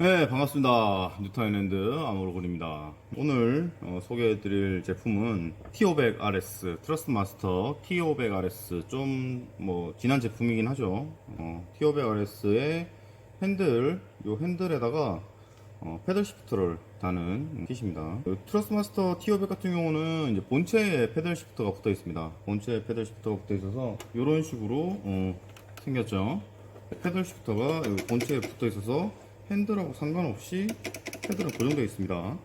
네, 반갑습니다. 뉴타인랜드 아모르곤입니다. 오늘 소개해드릴 제품은 T500RS 트러스트마스터 T500RS 좀 지난 제품이긴 하죠. T500RS의 요 핸들에다가 패들 시프터를 다는 kit입니다. 트러스트마스터 T500 같은 경우는 이제 본체에 패들 시프터가 붙어 있습니다. 본체에 패들 시프터가 붙어 있어서 이런 식으로 생겼죠. 패들 시프터가 여기 본체에 붙어 있어서 핸들하고 상관없이 패들은 고정되어 있습니다.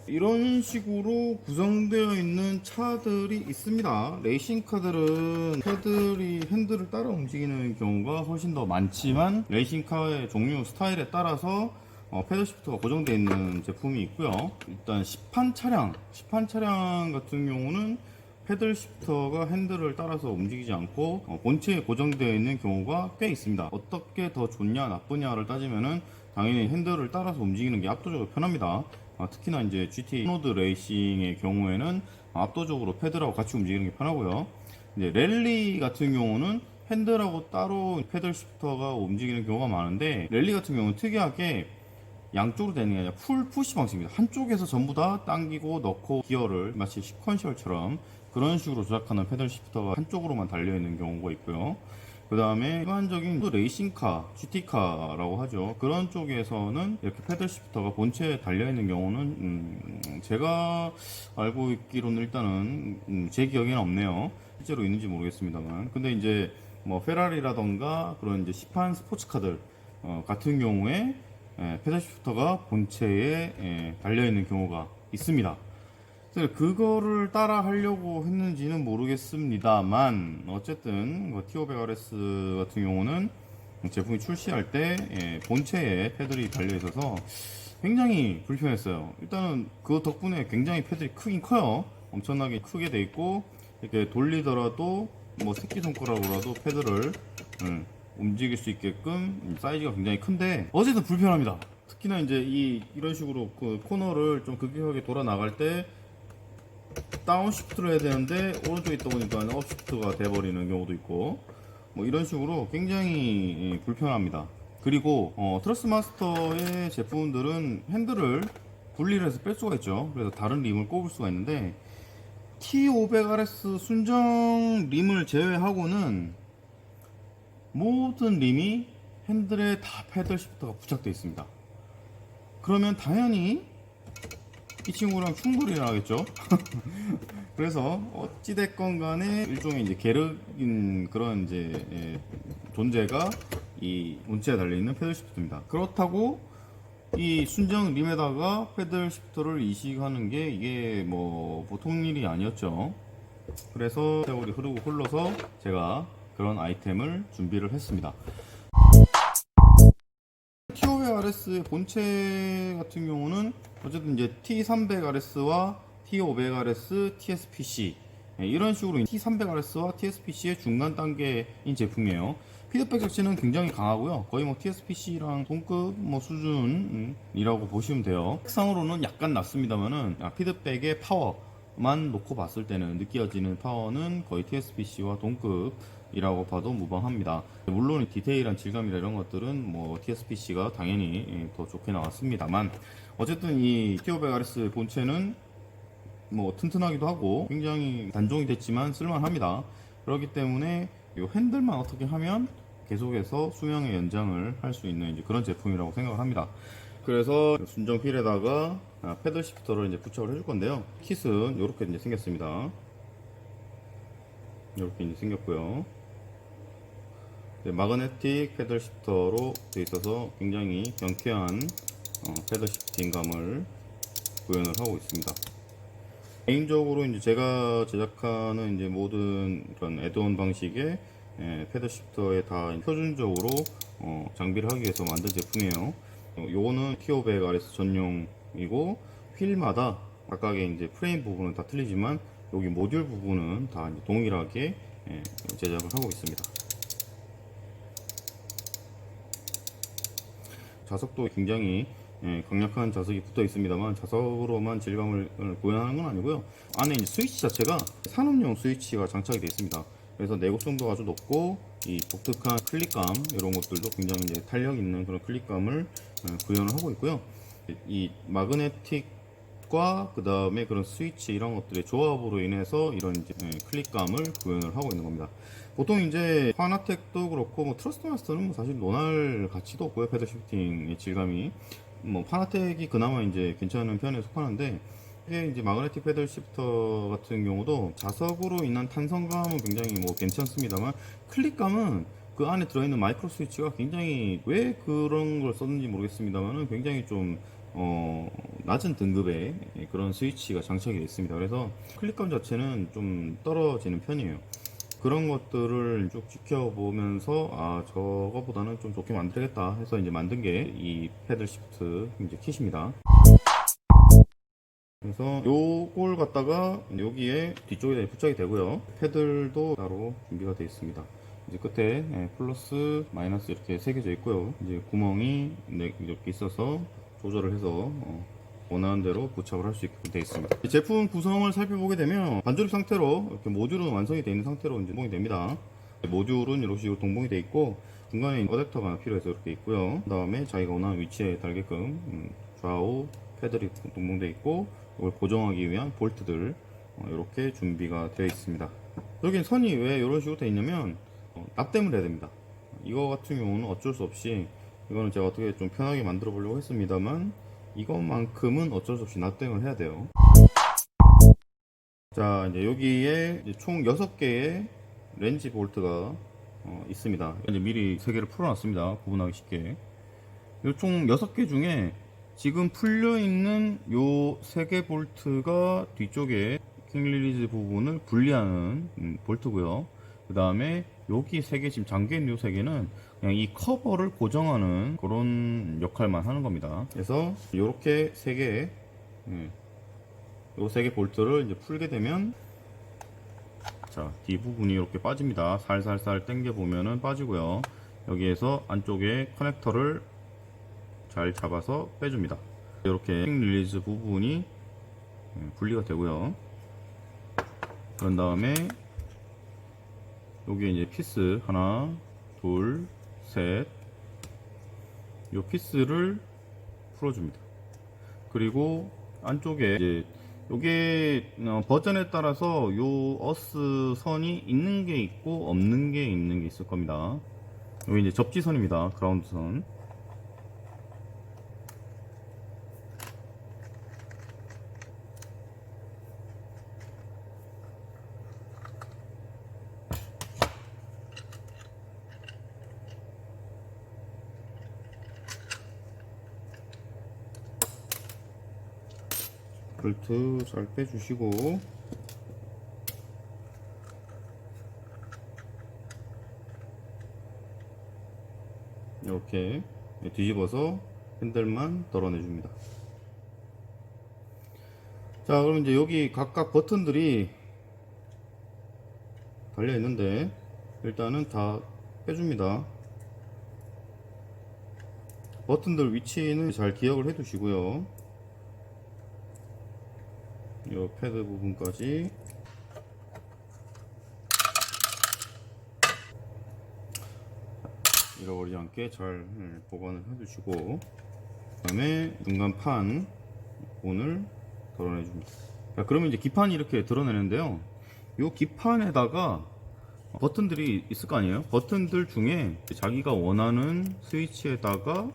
이런 식으로 구성되어 있는 차들이 있습니다. 레이싱카들은 패들이 핸들을 따라 움직이는 경우가 훨씬 더 많지만 레이싱카의 종류 스타일에 따라서 패들 시프트가 고정되어 있는 제품이 있고요. 일단 시판 차량 같은 경우는 패들 시프터가 핸들을 따라서 움직이지 않고 본체에 고정되어 있는 경우가 꽤 있습니다. 어떻게 더 좋냐 나쁘냐를 따지면은 당연히 핸들을 따라서 움직이는 게 압도적으로 편합니다. 특히나 이제 GT 로드 레이싱의 경우에는 압도적으로 패들하고 같이 움직이는 게 편하고요. 이제 랠리 같은 경우는 핸들하고 따로 패들 시프터가 움직이는 경우가 많은데, 랠리 같은 경우는 특이하게 양쪽으로 되는 게 아니라 풀 푸시 방식입니다. 한쪽에서 전부 다 당기고 넣고 기어를 마치 시퀀셜처럼 그런 식으로 조작하는 패들 시프터가 한쪽으로만 달려있는 경우가 있고요. 그 다음에 일반적인 레이싱카, GT카라고 하죠. 그런 쪽에서는 이렇게 패들 시프터가 본체에 달려있는 경우는 제가 알고 있기로는 일단은 제 기억에는 없네요. 실제로 있는지 모르겠습니다만. 근데 이제 페라리라던가 그런 이제 시판 스포츠카들 같은 경우에 패들 시프터가 본체에 달려있는 경우가 있습니다. 그거를 따라 하려고 했는지는 모르겠습니다만 어쨌든 T500RS 같은 경우는 제품이 출시할 때 본체에 패들이 달려 있어서 굉장히 불편했어요. 일단은 그 덕분에 굉장히 패들이 크긴 커요. 엄청나게 크게 돼 있고 이렇게 돌리더라도 새끼손가락으로라도 패들을 움직일 수 있게끔 사이즈가 굉장히 큰데 어쨌든 불편합니다. 특히나 이제 이런 식으로 그 코너를 좀 급격하게 돌아 나갈 때 다운 시프트를 해야 되는데 오른쪽에 있다 보니까 업 시프트가 돼버리는 경우도 있고 이런 식으로 굉장히 불편합니다. 그리고 트러스 마스터의 제품들은 핸들을 분리를 해서 뺄 수가 있죠. 그래서 다른 림을 꼽을 수가 있는데 T500RS 순정 림을 제외하고는 모든 림이 핸들에 다 패들 시프터가 부착되어 있습니다. 그러면 당연히 이 친구랑 충돌이 나겠죠. 그래서 어찌됐건 간에 일종의 이제 계륵인 그런 이제 존재가 이 본체에 달려있는 패들 시프트입니다. 그렇다고 이 순정 림에다가 패들 시프트를 이식하는 게 이게 보통 일이 아니었죠. 그래서 세월이 흐르고 흘러서 제가 그런 아이템을 준비를 했습니다. T500RS의 본체 같은 경우는 어쨌든 이제 T300RS와 T500RS, TSPC 이런 식으로 T300RS와 TSPC의 중간 단계인 제품이에요. 피드백 자체는 굉장히 강하고요. 거의 TSPC랑 동급 수준이라고 보시면 돼요. 색상으로는 약간 낮습니다만은 피드백의 파워만 놓고 봤을 때는 느껴지는 파워는 거의 TSPC와 동급이라고 봐도 무방합니다. 물론 디테일한 질감이나 이런 것들은 TSPC가 당연히 더 좋게 나왔습니다만 어쨌든 이 T500RS 본체는 튼튼하기도 하고 굉장히 단종이 됐지만 쓸만합니다. 그렇기 때문에 이 핸들만 어떻게 하면 계속해서 수명의 연장을 할 수 있는 이제 그런 제품이라고 생각을 합니다. 그래서 순정 휠에다가 패들 시프터를 이제 부착을 해줄 건데요. 킷은 이렇게 이제 생겼습니다. 이렇게 이제 생겼고요. 마그네틱 패들 시프터로 되어 있어서 굉장히 경쾌한 패들 시프팅감을 구현을 하고 있습니다. 개인적으로 이제 제가 제작하는 이제 모든 그런 애드온 방식의 패들 시프터에 다 표준적으로 장비를 하기 위해서 만든 제품이에요. 요거는 T500RS 전용이고 휠마다 각각의 이제 프레임 부분은 다 틀리지만 여기 모듈 부분은 다 이제 동일하게 제작을 하고 있습니다. 자석도 굉장히 강력한 자석이 붙어 있습니다만 자석으로만 질감을 구현하는 건 아니고요. 안에 이제 스위치 자체가 산업용 스위치가 장착이 되어 있습니다. 그래서 내구성도 아주 높고 이 독특한 클릭감 이런 것들도 굉장히 이제 탄력 있는 그런 클릭감을 구현을 하고 있고요. 이 마그네틱과 그 다음에 그런 스위치 이런 것들의 조합으로 인해서 이런 이제 클릭감을 구현을 하고 있는 겁니다. 보통 이제 파나텍도 그렇고 뭐 트러스트마스터는 뭐 사실 논할 가치도 없고요. 패들 시프팅의 질감이 뭐 파나텍이 그나마 이제 괜찮은 편에 속하는데, 이게 이제 마그네틱 패들 시프터 같은 경우도 자석으로 인한 탄성감은 굉장히 뭐 괜찮습니다만, 클릭감은 그 안에 들어있는 마이크로 스위치가 굉장히, 왜 그런 걸 썼는지 모르겠습니다만 굉장히 좀 낮은 등급의 그런 스위치가 장착이 되어 있습니다. 그래서 클릭감 자체는 좀 떨어지는 편이에요. 그런 것들을 쭉 지켜보면서 아, 저거보다는 좀 좋게 만들겠다 해서 이제 만든 게 이 패들 시프트 이제 kit입니다. 그래서 요걸 갖다가 여기에 뒤쪽에 부착이 되고요. 패들도 따로 준비가 되어 있습니다. 이제 끝에 플러스 마이너스 이렇게 새겨져 있고요. 이제 구멍이 이렇게 있어서 조절을 해서 원하는 대로 부착을 할 수 있게 되어 있습니다. 제품 구성을 살펴보게 되면 반조립 상태로 이렇게 모듈은 완성이 되어 있는 상태로 이제 동봉이 됩니다. 모듈은 이런 식으로 동봉이 되어 있고, 중간에 어댑터가 필요해서 이렇게 있고요. 그 다음에 자기가 원하는 위치에 달게끔 좌우 패들이 동봉되어 있고, 이걸 고정하기 위한 볼트들 이렇게 준비가 되어 있습니다. 여긴 선이 왜 이런 식으로 되어 있냐면 납땜을 해야 됩니다. 이거 같은 경우는 어쩔 수 없이, 이거는 제가 어떻게 좀 편하게 만들어 보려고 했습니다만 이것만큼은 어쩔 수 없이 납땜을 해야 돼요. 자, 이제 여기에 이제 총 6개의 렌지 볼트가 있습니다. 이제 미리 3개를 풀어놨습니다. 구분하기 쉽게. 총 6개 중에 지금 풀려있는 요 3개 볼트가 뒤쪽에 킹 릴리즈 부분을 분리하는 볼트고요. 그 다음에 여기 3개, 지금 잠겨있는 요 3개는 그냥 이 커버를 고정하는 그런 역할만 하는 겁니다. 그래서 요렇게 3개, 요 3개 볼트를 이제 풀게 되면, 자, 뒷부분이 이렇게 빠집니다. 살살살 당겨 보면은 빠지고요. 여기에서 안쪽에 커넥터를 잘 잡아서 빼줍니다. 이렇게 킹 릴리즈 부분이 분리가 되고요. 그런 다음에 여기에 이제 피스 하나, 둘, 셋, 이 피스를 풀어줍니다. 그리고 안쪽에 이제 요게 버전에 따라서 요 어스 선이 있는 게 있고 없는 게 있는 게 있을 겁니다. 여기 이제 접지선입니다. 그라운드 선. 볼트 잘 빼주시고, 이렇게 뒤집어서 핸들만 덜어내줍니다. 자, 그럼 이제 여기 각각 버튼들이 달려 있는데 일단은 다 빼줍니다. 버튼들 위치는 잘 기억을 해 두시고요. 이 패드 부분까지 잃어버리지 않게 잘 보관을 해 두시고, 그 다음에 중간판 부분을 덜어내 줍니다. 자, 그러면 이제 기판이 이렇게 드러내는데요. 이 기판에다가 버튼들이 있을 거 아니에요. 버튼들 중에 자기가 원하는 스위치에다가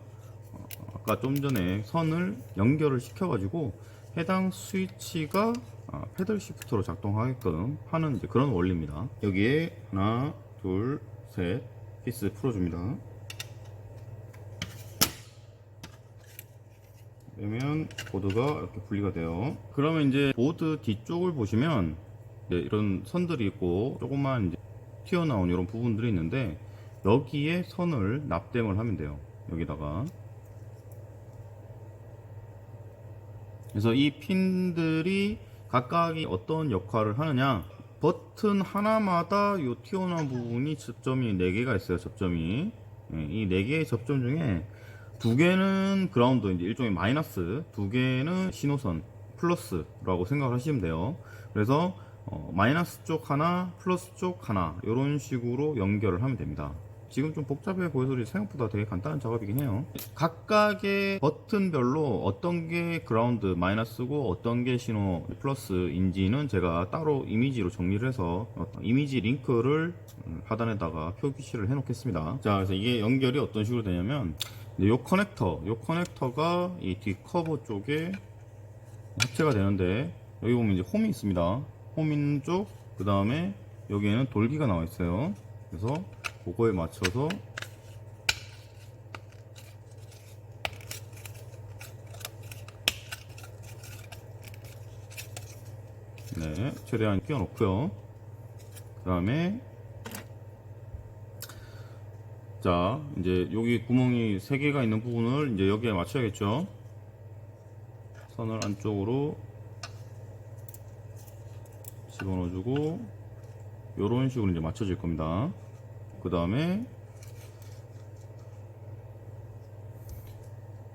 아까 좀 전에 선을 연결을 시켜 가지고 해당 스위치가 패들 시프트로 작동하게끔 하는 이제 그런 원리입니다. 여기에 하나, 둘, 셋 피스 풀어줍니다. 그러면 보드가 이렇게 분리가 돼요. 그러면 이제 보드 뒤쪽을 보시면 이런 선들이 있고 조금만 이제 튀어나온 이런 부분들이 있는데, 여기에 선을 납땜을 하면 돼요. 여기다가. 그래서 이 핀들이 각각이 어떤 역할을 하느냐, 버튼 하나마다 이 튀어나온 부분이 접점이 4개가 있어요. 접점이. 이 4개의 접점 중에 2개는 그라운드, 이제 일종의 마이너스, 2개는 신호선, 플러스라고 생각을 하시면 돼요. 그래서 마이너스 쪽 하나, 플러스 쪽 하나, 이런 식으로 연결을 하면 됩니다. 지금 좀 복잡해 보여서 생각보다 되게 간단한 작업이긴 해요. 각각의 버튼별로 어떤 게 그라운드 마이너스고 어떤 게 신호 플러스인지는 제가 따로 이미지로 정리를 해서 이미지 링크를 하단에다가 표시를 해 놓겠습니다. 자, 그래서 이게 연결이 어떤 식으로 되냐면 요 커넥터가 이 뒷커버 쪽에 합체가 되는데, 여기 보면 이제 홈이 있습니다. 홈 있는 쪽, 그 다음에 여기에는 돌기가 나와 있어요. 그래서 그거에 맞춰서 네, 최대한 끼워 놓고요. 그 다음에 자, 이제 여기 구멍이 3개가 있는 부분을 이제 여기에 맞춰야겠죠. 선을 안쪽으로 집어넣어주고 요런 식으로 이제 맞춰질 겁니다. 그 다음에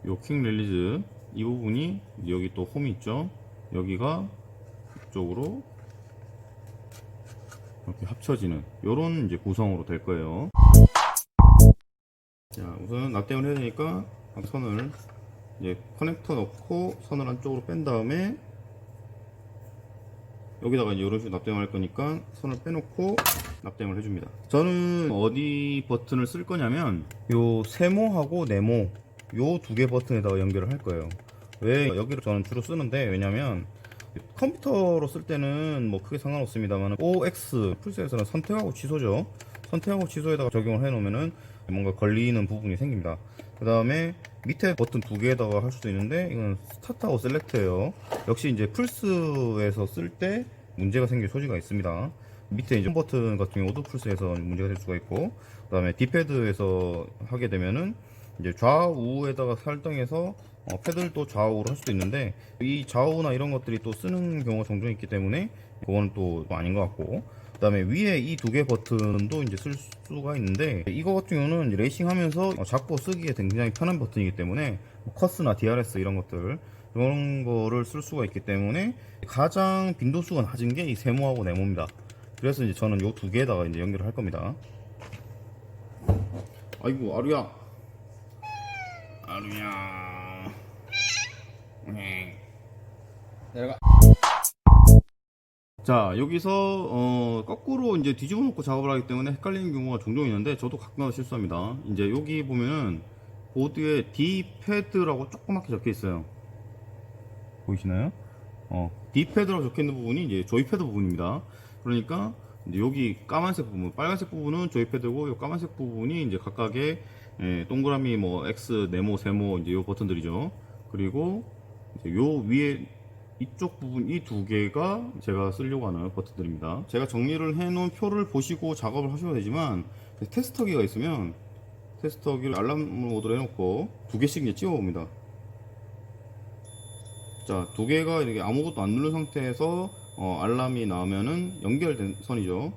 요 킹 릴리즈 이 부분이 여기 또 홈이 있죠. 여기가 이쪽으로 이렇게 합쳐지는 요런 이제 구성으로 될 거예요. 자, 우선 납땜을 해야 되니까 선을 이제 커넥터 넣고 선을 안쪽으로 뺀 다음에 여기다가 이제 이런 식으로 납땜을 할 거니까 선을 빼놓고 납땜을 해줍니다. 저는 어디 버튼을 쓸 거냐면 요 세모하고 네모 요 2개 버튼에다가 연결을 할 거예요. 왜 여기를 저는 주로 쓰는데, 왜냐면 컴퓨터로 쓸 때는 뭐 크게 상관없습니다만 OX 플스에서는 선택하고 취소죠. 선택하고 취소에다가 적용을 해 놓으면은 뭔가 걸리는 부분이 생깁니다. 그 다음에 밑에 버튼 2개에다가 할 수도 있는데, 이건 스타트하고 셀렉트예요. 역시 이제 플스에서 쓸 때 문제가 생길 소지가 있습니다. 밑에 이제 홈 버튼 같은 경우도 플스에서 문제가 될 수가 있고, 그 다음에 디패드에서 하게 되면은 이제 좌우에다가 설정해서 패드를 또 좌우로 할 수도 있는데, 이 좌우나 이런 것들이 또 쓰는 경우가 종종 있기 때문에 그거는 또 아닌 것 같고, 그 다음에 위에 이 2개 버튼도 이제 쓸 수가 있는데, 이거 같은 경우는 이제 레이싱 하면서 잡고 쓰기에 굉장히 편한 버튼이기 때문에 커스나 DRS 이런 것들 이런 거를 쓸 수가 있기 때문에 가장 빈도수가 낮은 게 이 세모하고 네모입니다. 그래서 이제 저는 요 2개에다가 이제 연결을 할 겁니다. 아이고, 아루야 내려가. 자, 여기서 거꾸로 이제 뒤집어 놓고 작업을 하기 때문에 헷갈리는 경우가 종종 있는데, 저도 가끔가다 실수합니다. 이제 여기 보면은 보드에 D패드라고 조그맣게 적혀 있어요. 보이시나요? D패드라고 적혀 있는 부분이 이제 조이패드 부분입니다. 그러니까 이제 여기 까만색 부분, 빨간색 부분은 조이패드고, 이 까만색 부분이 이제 각각의 동그라미 뭐 X, 네모, 세모 이제 요 버튼들이죠. 그리고 이제 요 위에 이쪽 부분 이 2개가 제가 쓰려고 하는 버튼들입니다. 제가 정리를 해 놓은 표를 보시고 작업을 하셔도 되지만, 테스터기가 있으면 테스터기를 알람 모드로 해놓고 2개씩 이제 찍어 봅니다. 자, 2개가 이렇게 아무것도 안 누른 상태에서 알람이 나오면은 연결된 선이죠.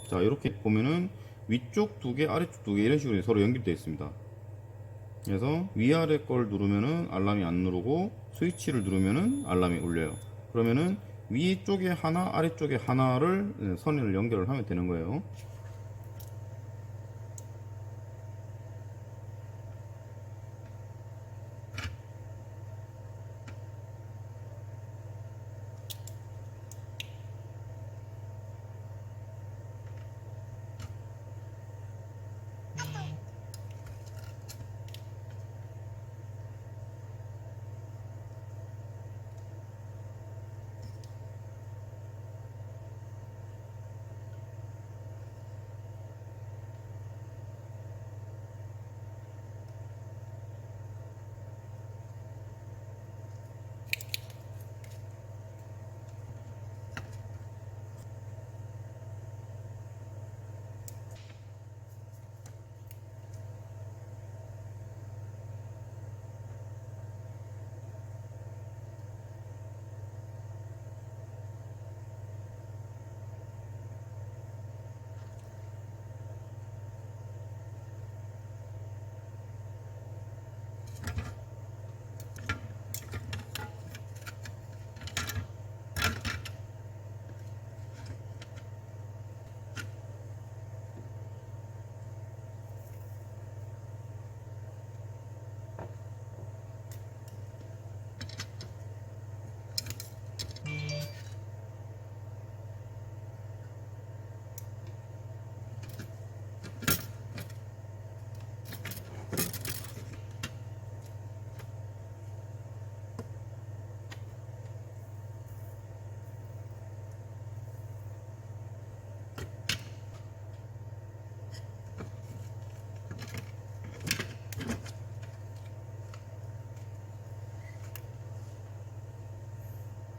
자, 이렇게 보면은 위쪽 2개, 아래쪽 2개 이런 식으로 서로 연결되어 있습니다. 그래서 위아래 걸 누르면은 알람이 안 누르고, 스위치를 누르면은 알람이 울려요. 그러면은 위쪽에 하나, 아래쪽에 하나를 선을 연결을 하면 되는 거예요.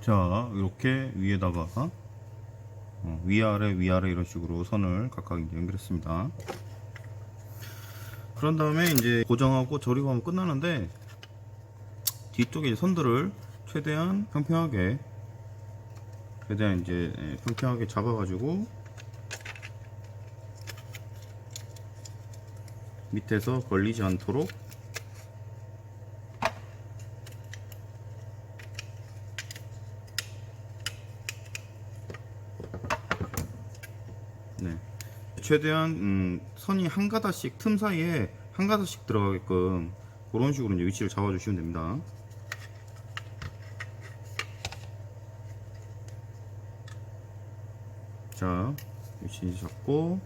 자, 이렇게 위에다가 위아래 위아래 이런 식으로 선을 각각 이제 연결했습니다. 그런 다음에 이제 고정하고 조립하면 끝나는데, 뒤쪽에 선들을 최대한 평평하게 잡아가지고 밑에서 걸리지 않도록 최대한 선이 한 가닥씩, 틈 사이에 한 가닥씩 들어가게끔 그런 식으로 이제 위치를 잡아 주시면 됩니다. 자, 위치 잡고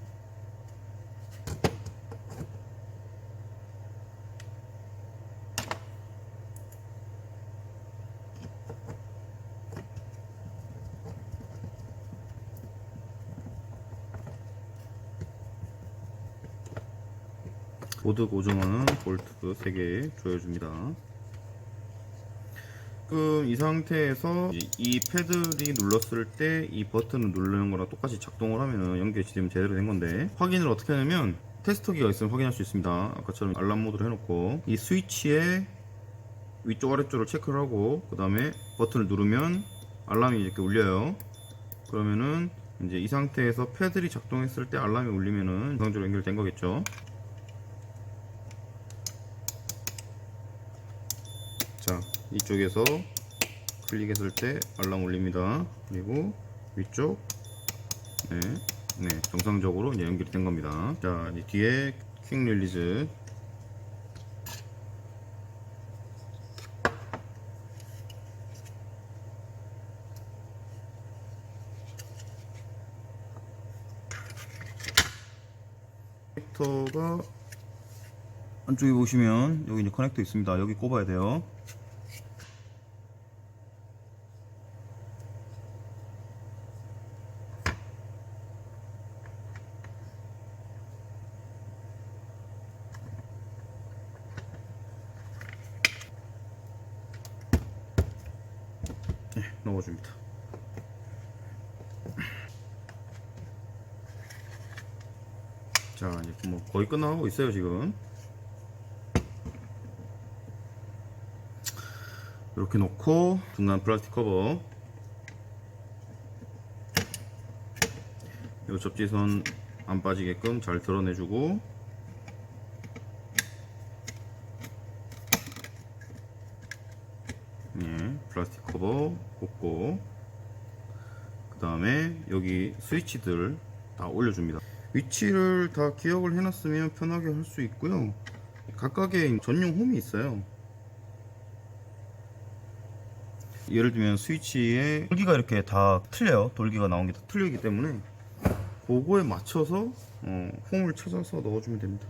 보드 고정하는 볼트 3개 조여줍니다. 이 상태에서 이 패들이 눌렀을 때 이 버튼을 누르는 거랑 똑같이 작동을 하면 연결이 되면 제대로 된 건데, 확인을 어떻게 하냐면 테스터기가 있으면 확인할 수 있습니다. 아까처럼 알람 모드로 해놓고 이 스위치의 위쪽 아래쪽을 체크를 하고, 그 다음에 버튼을 누르면 알람이 이렇게 울려요. 그러면은 이제 이 상태에서 패들이 작동했을 때 알람이 울리면은 정상적으로 연결된 거겠죠. 자, 이쪽에서 클릭했을 때 알람 울립니다. 그리고 위쪽 정상적으로 이제 연결이 된 겁니다. 자, 이제 뒤에 퀵 릴리즈 커넥터가 안쪽에 보시면 여기 이제 커넥터 있습니다. 여기 꼽아야 돼요. 넣어줍니다. 자, 이제 뭐 거의 끝나가고 있어요 지금. 이렇게 놓고 중간 플라스틱 커버, 이 접지선 안 빠지게끔 잘 드러내주고, 플라스틱 커버 꽂고, 그 다음에 여기 스위치들 다 올려줍니다. 위치를 다 기억을 해놨으면 편하게 할 수 있고요. 각각의 전용 홈이 있어요. 예를 들면 스위치에 돌기가 이렇게 다 틀려요. 돌기가 나온 게 다 틀리기 때문에 그거에 맞춰서 홈을 찾아서 넣어주면 됩니다.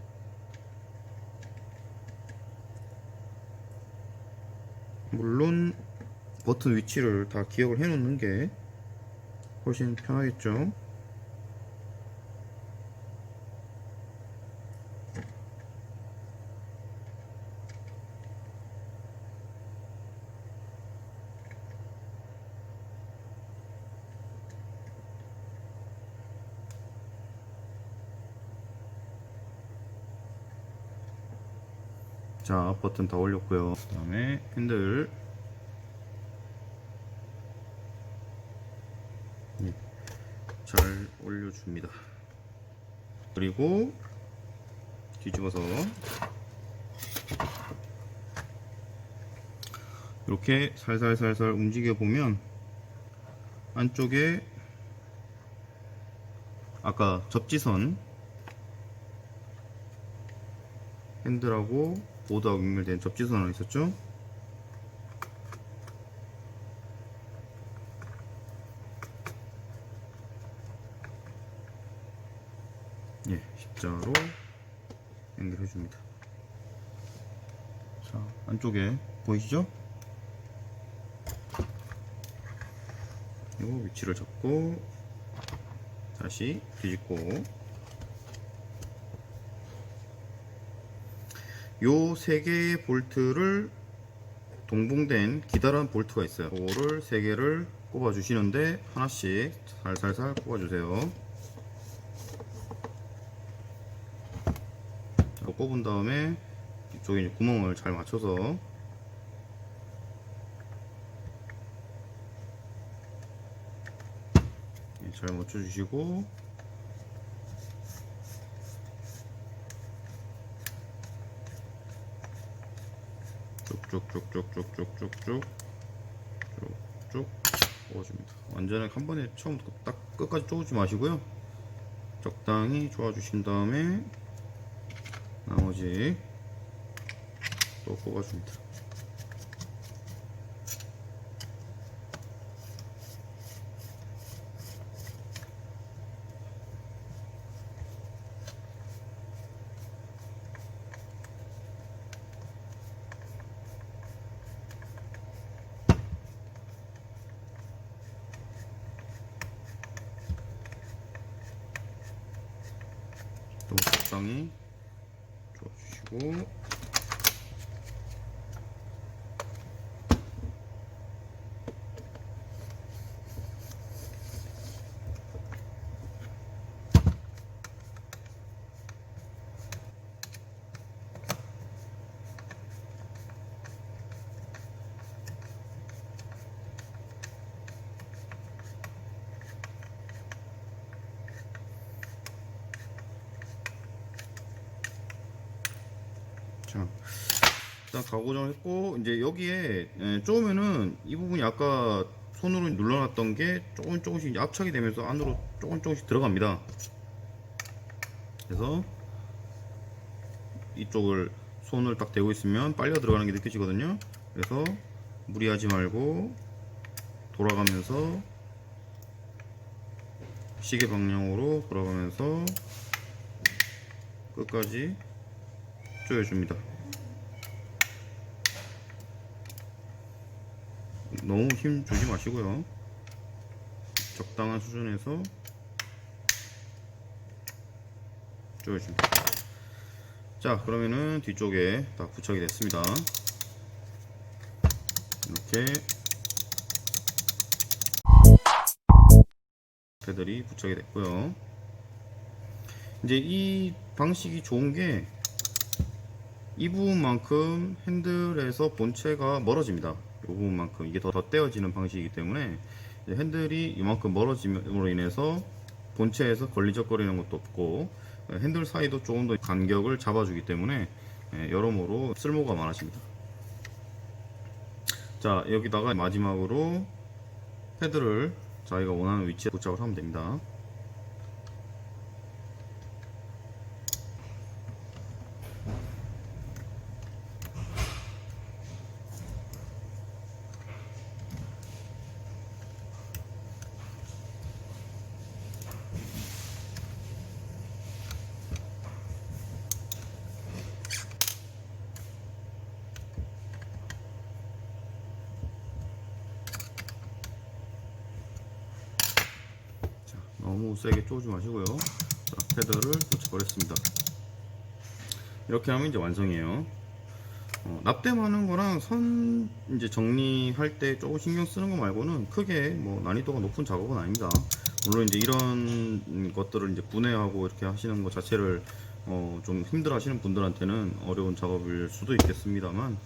물론 버튼 위치를 다 기억을 해 놓는 게 훨씬 편하겠죠. 자, 버튼 다 올렸고요. 그 다음에 핸들 잘 올려줍니다. 그리고 뒤집어서 이렇게 살살살살 움직여 보면 안쪽에 아까 접지선 핸들하고 보드하고 연결된 접지선 하나 있었죠? 십자로 연결해 줍니다. 자, 안쪽에 보이시죠? 그리고 위치를 잡고 다시 뒤집고, 요 세 개의 볼트를 동봉된 기다란 볼트가 있어요. 그거를 3개를 꼽아 주시는데 하나씩 살살살 꼽아 주세요. 꼽은 다음에 이쪽에 구멍을 잘 맞춰서 잘 맞춰 주시고, 쭉쭉쭉쭉쭉쭉쭉쭉 쭉 뽑아줍니다. 완전히 한 번에 처음부터 딱 끝까지 쪼지 마시고요. 적당히 쪼아주신 다음에 나머지 또 뽑아줍니다. 또 적당히 쪼아주시고, 자, 일단 가고정을 했고, 이제 여기에 쪼으면은 이 부분이 아까 손으로 눌러놨던 게 조금씩 압착이 되면서 안으로 조금씩 들어갑니다. 그래서 이쪽을 손을 딱 대고 있으면 빨려 들어가는 게 느껴지거든요. 그래서 무리하지 말고 돌아가면서 시계 방향으로 돌아가면서 끝까지 조여줍니다. 너무 힘 주지 마시고요. 적당한 수준에서 조여줍니다. 자, 그러면은 뒤쪽에 다 부착이 됐습니다. 이렇게 패들이 부착이 됐고요. 이제 이 방식이 좋은 게 이 부분만큼 핸들에서 본체가 멀어집니다. 이 부분만큼 이게 더 떼어지는 방식이기 때문에 핸들이 이만큼 멀어짐으로 인해서 본체에서 걸리적거리는 것도 없고 핸들 사이도 조금 더 간격을 잡아주기 때문에 여러모로 쓸모가 많아집니다. 자, 여기다가 마지막으로 패드를 자기가 원하는 위치에 도착을 하면 됩니다. 너무 세게 쪼지 마시고요. 자, 패드를 붙여버렸습니다. 이렇게 하면 이제 완성이에요. 납땜하는 거랑 선 이제 정리할 때 조금 신경 쓰는 거 말고는 크게 뭐 난이도가 높은 작업은 아닙니다. 물론 이제 이런 것들을 이제 분해하고 이렇게 하시는 것 자체를 좀 힘들어 하시는 분들한테는 어려운 작업일 수도 있겠습니다만,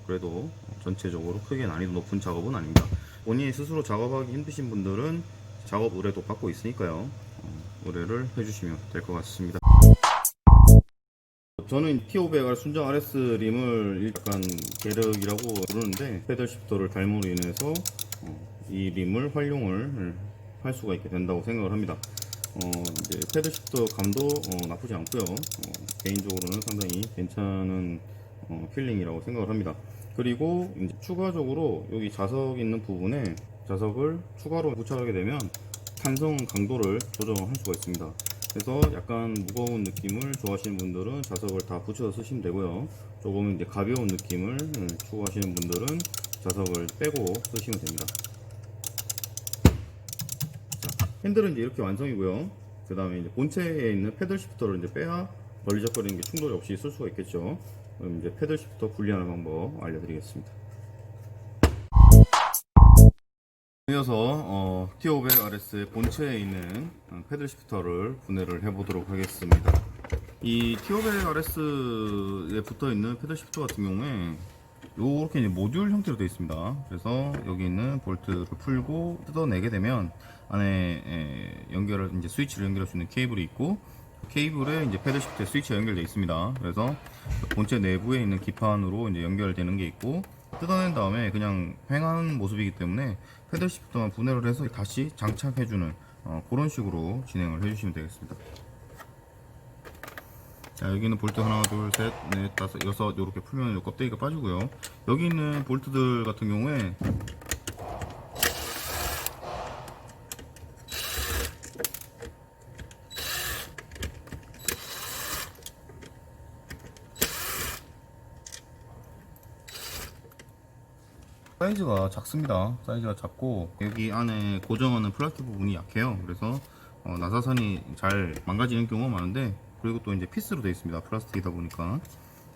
그래도 전체적으로 크게 난이도 높은 작업은 아닙니다. 본인이 스스로 작업하기 힘드신 분들은 작업 의뢰도 받고 있으니까요. 의뢰를 해주시면 될 것 같습니다. 저는 T500R 순정 RS 림을 약간 계륵이라고 부르는데, 패들 시프터를 달므로 인해서 이 림을 활용을 할 수가 있게 된다고 생각을 합니다. 이제 패들 시프터 감도 나쁘지 않고요. 개인적으로는 상당히 괜찮은 필링이라고 생각을 합니다. 그리고 이제 추가적으로 여기 자석 있는 부분에 자석을 추가로 부착하게 되면 탄성 강도를 조정할 수가 있습니다. 그래서 약간 무거운 느낌을 좋아하시는 분들은 자석을 다 붙여서 쓰시면 되고요. 조금 이제 가벼운 느낌을 추구하시는 분들은 자석을 빼고 쓰시면 됩니다. 자, 핸들은 이제 이렇게 완성이고요. 그 다음에 이제 본체에 있는 패들 시프터를 이제 빼야 걸리적거리는 게 충돌이 없이 쓸 수가 있겠죠. 그럼 이제 패들 시프터 분리하는 방법 알려드리겠습니다. 이어서 T500RS의 본체에 있는 패들 시프터를 분해를 해보도록 하겠습니다. 이 T500RS에 붙어있는 패들 시프터 같은 경우에 이렇게 이제 모듈 형태로 되어 있습니다. 그래서 여기 있는 볼트를 풀고 뜯어내게 되면 안에 연결을 이제 스위치를 연결할 수 있는 케이블이 있고, 케이블에 이제 패들 시프트에 스위치가 연결되어 있습니다. 그래서 본체 내부에 있는 기판으로 이제 연결되는 게 있고, 뜯어낸 다음에 그냥 횡하는 모습이기 때문에 패들 시프트만 분해를 해서 다시 장착해주는 그런 식으로 진행을 해주시면 되겠습니다. 자, 여기는 볼트 하나, 둘, 셋, 넷, 다섯, 여섯 이렇게 풀면 요 껍데기가 빠지고요. 여기 있는 볼트들 같은 경우에 사이즈가 작습니다. 사이즈가 작고 여기 안에 고정하는 플라스틱 부분이 약해요. 그래서 나사선이 잘 망가지는 경우가 많은데, 그리고 또 이제 피스로 되어 있습니다. 플라스틱이다 보니까.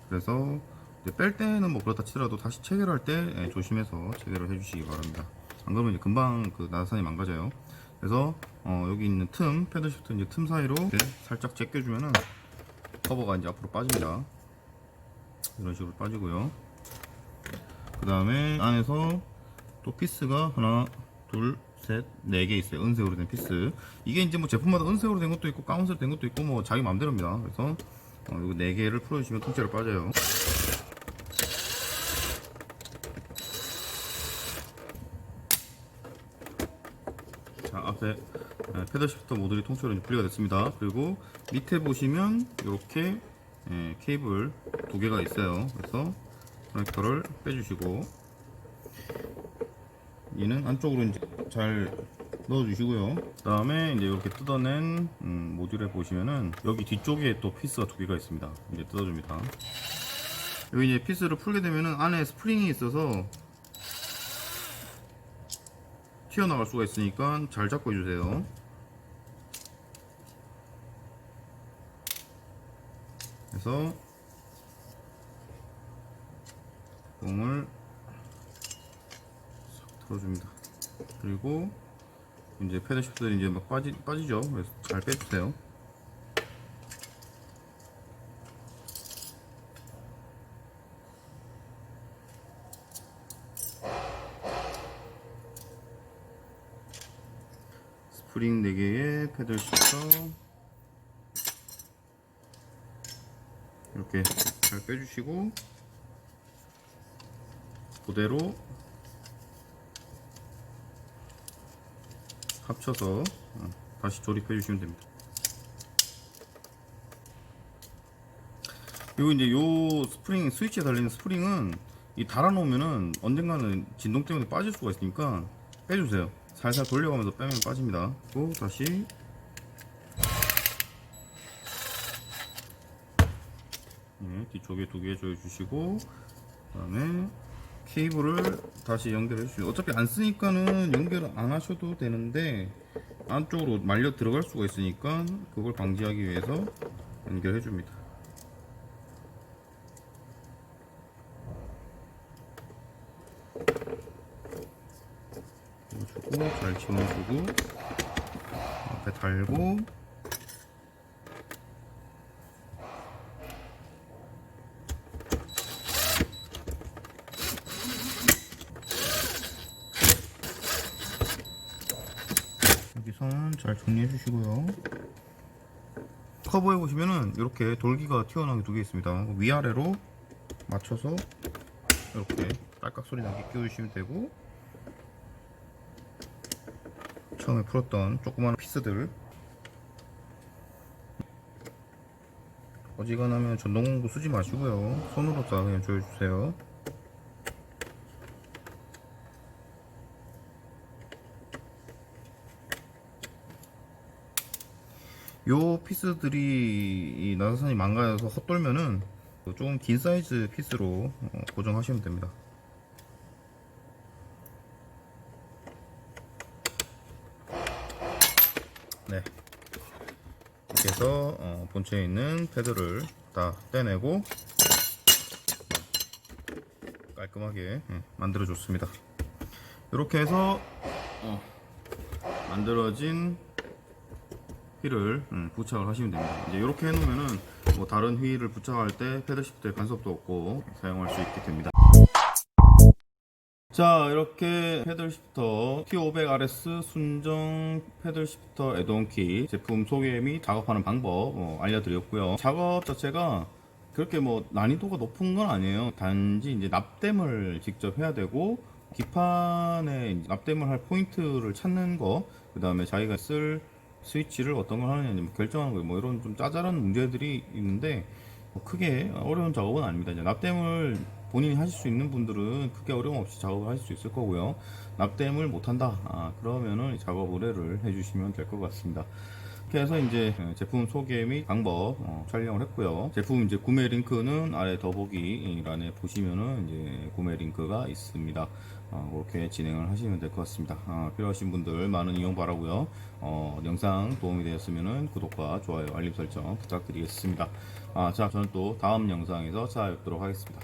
그래서 이제 뺄 때는 뭐 그렇다 치더라도 다시 체결할 때 조심해서 체결을 해주시기 바랍니다. 안 그러면 이제 금방 그 나사선이 망가져요. 그래서 여기 있는 틈, 패들 시프트 이제 틈 사이로 이렇게 살짝 제껴주면은 커버가 이제 앞으로 빠집니다. 이런 식으로 빠지고요. 그 다음에 안에서 또 피스가 하나, 둘, 셋, 네 개 있어요. 은색으로 된 피스. 이게 이제 뭐 제품마다 은색으로 된 것도 있고 까만색으로 된 것도 있고 뭐 자기 마음대로입니다. 그래서 이거 네 개를 풀어주시면 통째로 빠져요. 자, 앞에 패들 시프터 모듈이 통째로 분리가 됐습니다. 그리고 밑에 보시면 이렇게 케이블 두 개가 있어요. 그래서 커넥터를 빼주시고, 얘는 안쪽으로 이제 잘 넣어주시고요. 그 다음에 이제 이렇게 뜯어낸 모듈에 보시면은 여기 뒤쪽에 또 피스가 두 개가 있습니다. 이제 뜯어줍니다. 여기 이제 피스를 풀게 되면은 안에 스프링이 있어서 튀어나갈 수가 있으니까 잘 잡고 해주세요. 그래서 공을 싹 털어줍니다. 그리고 이제 패들 시프트들이 이제 막 빠지죠. 그래서 잘 빼주세요. 스프링 4개의 패들 시프터 이렇게 잘 빼주시고, 그대로 합쳐서 다시 조립해 주시면 됩니다. 그리고 이제 요 스프링, 스위치에 달리는 스프링은 이 달아 놓으면은 언젠가는 진동 때문에 빠질 수가 있으니까 빼주세요. 살살 돌려가면서 빼면 빠집니다. 그리고 다시 뒤쪽에 두 개 조여주시고, 그 다음에 케이블을 다시 연결해 주시고, 어차피 안 쓰니까는 연결을 안 하셔도 되는데 안쪽으로 말려 들어갈 수가 있으니까 그걸 방지하기 위해서 연결해 줍니다. 주고 잘 집어주고 앞에 달고, 여기 선 잘 정리해 주시고요. 커버해 보시면은 이렇게 돌기가 튀어나온 게 두 개 있습니다. 위아래로 맞춰서 이렇게 딸깍 소리 나게 끼워주시면 되고, 처음에 풀었던 조그마한 피스들 어지간하면 전동공구 쓰지 마시고요. 손으로 다 그냥 조여주세요. 요 피스들이 이 나사선이 망가져서 헛돌면은 조금 긴 사이즈 피스로 고정하시면 됩니다. 네, 이렇게 해서 본체에 있는 패드를 다 떼내고 깔끔하게 만들어 줬습니다. 이렇게 해서 만들어진 휠을 부착을 하시면 됩니다. 이제 이렇게 해놓으면은 뭐 다른 휠을 부착할 때 패들 시프트에 간섭도 없고 사용할 수 있게 됩니다. 자, 이렇게 패들 시프터 T500RS 순정 패들 시프터 애드온키 제품 소개 및 작업하는 방법 알려드렸고요. 작업 자체가 그렇게 뭐 난이도가 높은 건 아니에요. 단지 이제 납땜을 직접 해야 되고 기판에 이제 납땜을 할 포인트를 찾는 거, 그 다음에 자기가 쓸 스위치를 어떤 걸 하느냐 뭐 결정하는 거, 뭐 이런 좀 짜잘한 문제들이 있는데 뭐 크게 어려운 작업은 아닙니다. 이제 납땜을 본인이 하실 수 있는 분들은 크게 어려움 없이 작업을 하실 수 있을 거고요. 납땜을 못한다, 그러면은 작업 의뢰를 해주시면 될 것 같습니다. 그래서 이제 제품 소개 및 방법 촬영을 했고요. 제품 이제 구매 링크는 아래 더보기란에 보시면은 이제 구매 링크가 있습니다. 그렇게 진행을 하시면 될 것 같습니다. 필요하신 분들 많은 이용 바라고요. 영상 도움이 되었으면은 구독과 좋아요, 알림 설정 부탁드리겠습니다. 자, 저는 또 다음 영상에서 찾아뵙도록 하겠습니다.